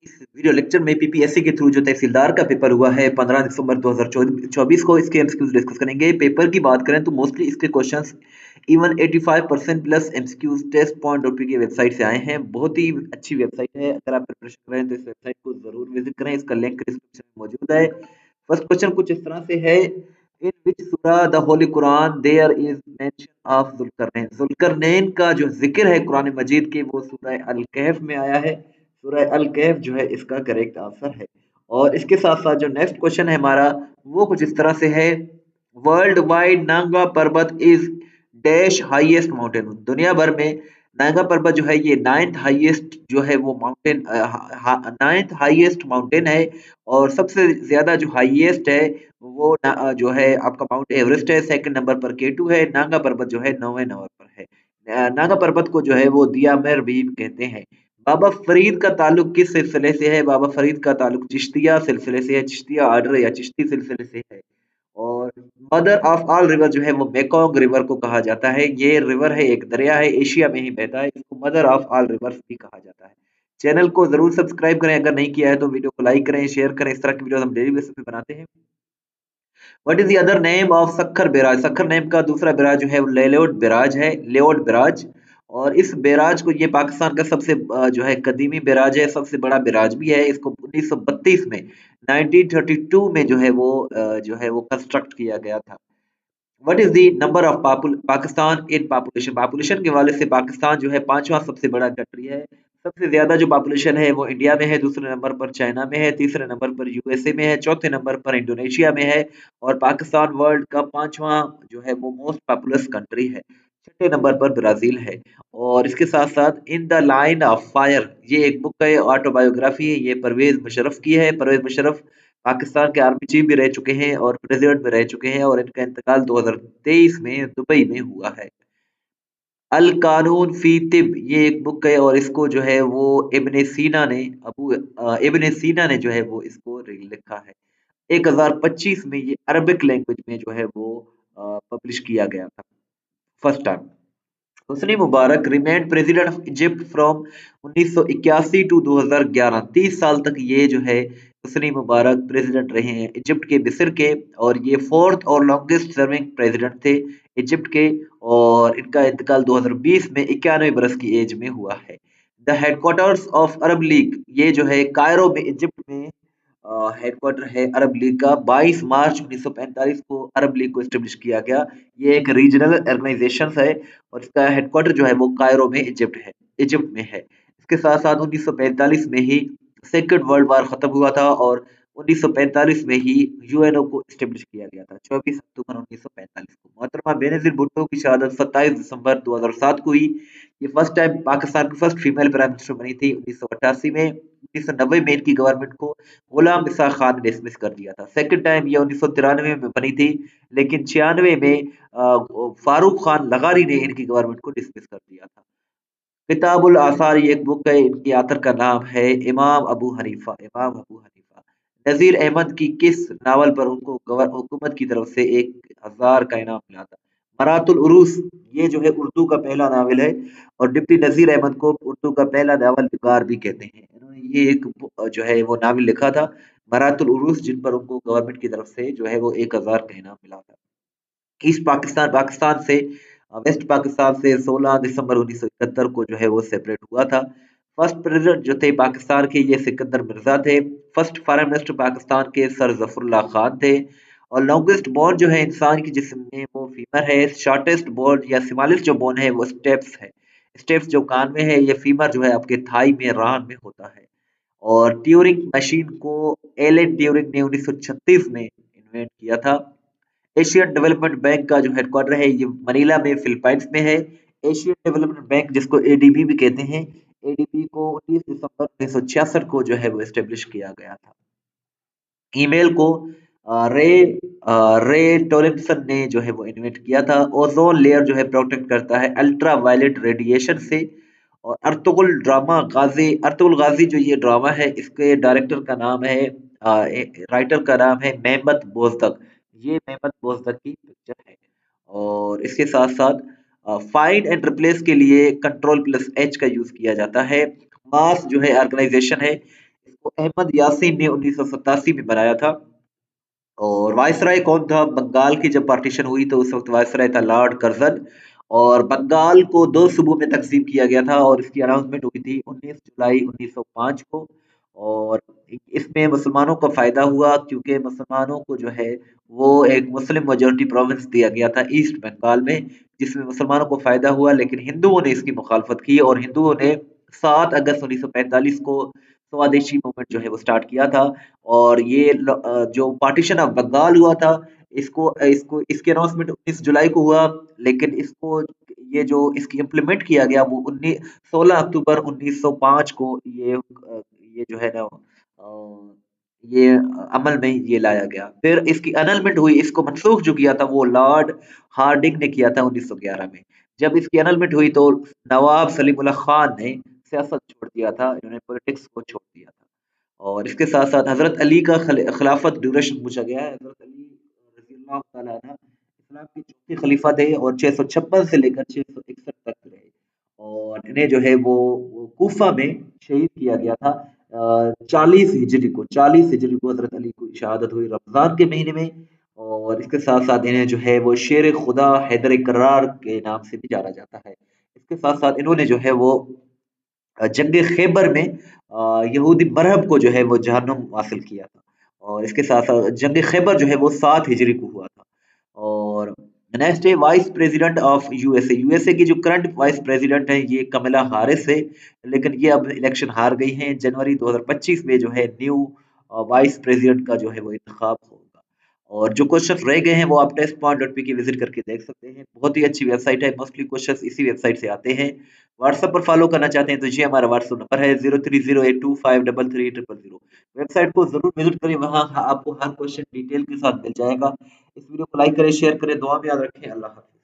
इस video lecture में PPSC के थ्रू जो तहसीलदार का पेपर हुआ है 15 दिसंबर 2024 को, इसके एमसीक्यूज डिस्कस करेंगे। पेपर की बात करें तो मोस्टली इसके questions even 85% plus MCQs test point dot P की वेबसाइट से आए हैं। बहुत ही अच्छी वेबसाइट है, अगर आप प्रिपरेशन कर रहे हैं तो इस वेबसाइट को जरूर विजिट करें। इसका लिंक डिस्क्रिप्शन में मौजूद है। फर्स्ट क्वेश्चन कुछ इस तरह से है, in which surah the holy Quran there is mention of Zulqarnain. Zulqarnain का जो जिक्र है कुरान मजीद के वो सूरह अल कहफ में आया है। सूरह अल कहफ जो है इसका करेक्ट आंसर है। और इसके साथ साथ जो नेक्स्ट क्वेश्चन है हमारा वो कुछ इस तरह से है, वर्ल्ड वाइड नांगा पर्वत इज डैश हाईएस्ट माउंटेन। दुनिया भर में नांगा पर्वत जो है ये नाइन्थ हाईएस्ट जो है वो माउंटेन, नाइन्थ हाईएस्ट माउंटेन है। और सबसे ज्यादा जो हाईएस्ट है वो जो है आपका माउंट एवरेस्ट है। सेकंड नंबर पर केटू है। नांगा पर्वत जो है 9वें नंबर पर है। नागा पर्वत को जो है वो दियामर भी कहते हैं। बाबा फरीद का ताल्लुक किस सिलसिले से है? बाबा फरीद का ताल्लुक चिश्तिया सिलसिले से है, चिश्तिया आर्डर या चिश्ती सिलसिले से है। और मदर ऑफ ऑल रिवर जो है वो मेकोंग रिवर को कहा जाता है। ये रिवर है, एक दरिया है, एशिया में ही बहता है। इसको मदर ऑफ ऑल रिवर्स भी कहा जाता है। चैनल को जरूर सब्सक्राइब करें, अगर नहीं किया है तो वीडियो को लाइक करें, शेयर करें। इस तरह की वीडियो हम डेली बेसिस पे बनाते हैं। What is the other name of Sukkur barrage? Sukkur name का दूसरा बैराज जो है वो लेओड बैराज है, लेओड बैराज। और इस बैराज को, ये पाकिस्तान का सबसे जो है कदीमी बैराज है, सबसे बड़ा बैराज भी है। इसको 1932 में 1932 में जो है वो जो है वो कंस्ट्रक्ट किया गया था। What is the number of Pakistan in population? Population के हवाले से पाकिस्तान जो है पांचवा सबसे बड़ा कंट्री है। सबसे ज्यादा जो पॉपुलेशन है वो इंडिया में है, दूसरे नंबर पर चाइना में है, तीसरे नंबर पर यूएसए में है, चौथे नंबर पर इंडोनेशिया में है। और पाकिस्तान वर्ल्ड का पांचवा जो है वो मोस्ट पॉपुलस कंट्री है। छठे नंबर पर ब्राजील है। और इसके साथ साथ in the line of fire, ये एक बुक है, ऑटोबायोग्राफी है। ये परवेज मुशर्रफ की है। परवेज मुशर्रफ पाकिस्तान के आर्मी चीफ भी रह चुके हैं और प्रेसिडेंट भी रह चुके हैं। और इनका इंतकाल 2023 में दुबई में हुआ है। अल कानून फी तिब, ये एक बुक है और इसको जो है वो इब्ने सीना ने, इब्ने सीना ने जो है वो इसको लिखा है। 1025 में ये अरबिक लैंग्वेज में जो है वो पब्लिश किया गया था first time. Hosni Mubarak remained president of Egypt from 1981 to 2011। 30 साल तक ये जो है हुस्नी मुबारक प्रेसिडेंट रहे हैं इजिप्ट के, मिस्र के। और ये फोर्थ और लॉन्गेस्ट सर्विंग प्रेसिडेंट थे इजिप्ट के। और इनका इंतकाल 2020 में 91 बरस की एज में हुआ है। The headquarters of Arab league, ये जो है कायरो में, इजिप्ट में हेडक्वार्टर है अरब लीग का। 22 मार्च 1945 को अरब लीग को एस्टेब्लिश किया गया। ये एक रीजनल ऑर्गेनाइजेशन है और इसका हेडक्वार्टर जो है वो कायरो में इजिप्ट में है। इसके साथ साथ 1945 में ही सेकेंड वर्ल्ड वार खत्म हुआ था और 1945 में ही यूएनओ को एस्टेब्लिश किया गया था, 24 अक्टूबर 1945 को। मोहतरमा बेनजीर भुट्टो की शहादत 27 दिसंबर 2007 को हुई। ये फर्स्ट टाइम पाकिस्तान की फर्स्ट फीमेल प्राइम मिनिस्टर बनी थी 1988 में। 1990 में इनकी गवर्नमेंट को गुलाम इसा खान ने डिसमिस कर दिया था। सेकंड टाइम ये 1993 में बनी थी, लेकिन 96 में फारूक खान लगारी ने इनकी गवर्नमेंट को डिसमिस कर दिया था। किताबुल आसार, ये एक बुक है, इनकी आथर का नाम है इमाम अबू हनीफा। इमाम अबू हनीफा। नजीर अहमद की किस नावल पर उनको हुकूमत की तरफ से 1000 का इनाम मिला था? मरातुल उरूस, ये जो है उर्दू का पहला नावल है और डिप्टी नजीर अहमद को उर्दू का पहला नावल निगार भी कहते हैं। इन्होंने ये एक जो है वो नावल लिखा था, मरातुल उरूस, जिन पर उनको गवर्नमेंट की तरफ से जो है वो 1000 का इनाम मिला था। ईस्ट पाकिस्तान, पाकिस्तान से वेस्ट पाकिस्तान से 16 दिसंबर 1971 को जो है वो सेपरेट हुआ था। फर्स्ट प्रेसिडेंट जो थे पाकिस्तान के, ये सिकंदर मिर्जा थे। फर्स्ट फॉरेन मिनिस्टर पाकिस्तान के सर जफरुल्लाह खान थे। और लॉन्गेस्ट बोन जो है इंसान की जिस्म में वो फीमर है। शॉर्टेस्ट बोन या स्मॉलेस्ट जो बोन है वो स्टेप्स है। स्टेप्स जो कान में है, ये फीमर जो है आपके थाई में, रान में होता है। और ट्यूरिंग मशीन को एलन ट्यूरिंग ने 1936 में इन्वेंट किया था। एशियन डेवलपमेंट बैंक का जो हेडक्वार्टर है ये मनीला में, फिलीपाइंस में है। एशियन डेवलपमेंट बैंक जिसको एडीबी भी कहते हैं, एडीबी को 19 दिसंबर 1966 को जो है वो एस्टेब्लिश किया गया था। ईमेल को रे रे टोलिंसन ने जो है वो इन्वेंट किया था। ओजोन लेयर जो है प्रोटेक्ट करता है अल्ट्रा वायलेट रेडिएशन से। और अर्तुगरुल गाजी जो ये ड्रामा है, इसके डायरेक्टर का नाम है, राइटर का नाम है मेहमत बोजदक। ये मेहमत बोजदक की पिक्चर है। और इसके साथ साथ फाइंड एंड रिप्लेस के लिए कंट्रोल प्लस एच का यूज किया जाता है। मास जो है ऑर्गेनाइजेशन है, इसको अहमद यासीन ने 1987 में बनाया था। और वायसराय कौन था? बंगाल की जब पार्टीशन हुई तो उस वक्त वायसराय था लॉर्ड कर्जन। और बंगाल को दो सूबों में तकसीम किया गया था और इसकी अनाउंसमेंट हुई थी 19 जुलाई 1905 को। और इसमें मुसलमानों का फायदा हुआ क्योंकि मुसलमानों को जो है वो एक मुस्लिम मेजोरिटी प्रोविंस दिया गया था ईस्ट बंगाल में, जिसमें मुसलमानों को फायदा हुआ। लेकिन हिंदुओं ने इसकी मुखालफत की और हिंदुओं ने 7 अगस्त 1945 को स्वदेशी मूवमेंट जो है वो स्टार्ट किया था। और ये जो पार्टीशन ऑफ बंगाल हुआ था, इसको इसको इसकी अनाउंसमेंट 19 जुलाई को हुआ। लेकिन इसको ये जो इसकी इम्प्लीमेंट किया गया वो 16 अक्टूबर 1905 को ये जो है ना ये अमल में ये लाया गया। फिर इसकी अनलमेंट हुई, इसको मनसूख जो किया था वो लॉर्ड हार्डिंग ने किया था 1911 में। जब इसकी अनलमेंट हुई तो नवाब सलीमुल्लाह खान ने सियासत छोड़ दिया था, इन्होंने पॉलिटिक्स को छोड़ दिया था। और इसके साथ-साथ हज़रत अली का खिलाफत ड्यूरेशन पूछा गया है। हज़रत अली रज़ियल्लाहु तआला अन्हु इस्लाम के चौथे खलीफा थे और 656 से लेकर 661 तक रहे। और इन्हें जो है वो कूफा में शहीद किया गया था। 40 हिजरी को हज़रत अली को शहादत हुई रमज़ान के महीने में। और इसके साथ-साथ इन्हें जो है वो शेर खुदा हैदर करार के नाम से भी जाना जाता है। इसके साथ-साथ इन्होंने जो है वो जंग खैबर में यहूदी मरहब को जो है वो जहन्नुम हासिल किया था। और इसके साथ-साथ जंग खैबर जो है वो 7 हिजरी को हुआ था। और नेक्स्ट है vice president of USA. USA की जो करंट वाइस प्रेसिडेंट है ये कमला हारिस है, लेकिन ये अब इलेक्शन हार गई हैं। जनवरी 2025 में जो है न्यू वाइस प्रेसिडेंट का जो है वो इंतखाब होगा। और जो क्वेश्चन रह गए हैं वो आप test.p की विजिट करके देख सकते हैं। बहुत ही अच्छी वेबसाइट है, मोस्टली क्वेश्चंस इसी वेबसाइट से आते हैं। व्हाट्सएप पर फॉलो करना चाहते हैं तो ये हमारा व्हाट्सएप नंबर है 0308253300। वेबसाइट को जरूर विजिट करें, वहाँ आपको हर क्वेश्चन डिटेल के साथ मिल जाएगा। इस वीडियो को लाइक करें, शेयर करें, दुआ में याद रखें। अल्लाह हाफ़िज़।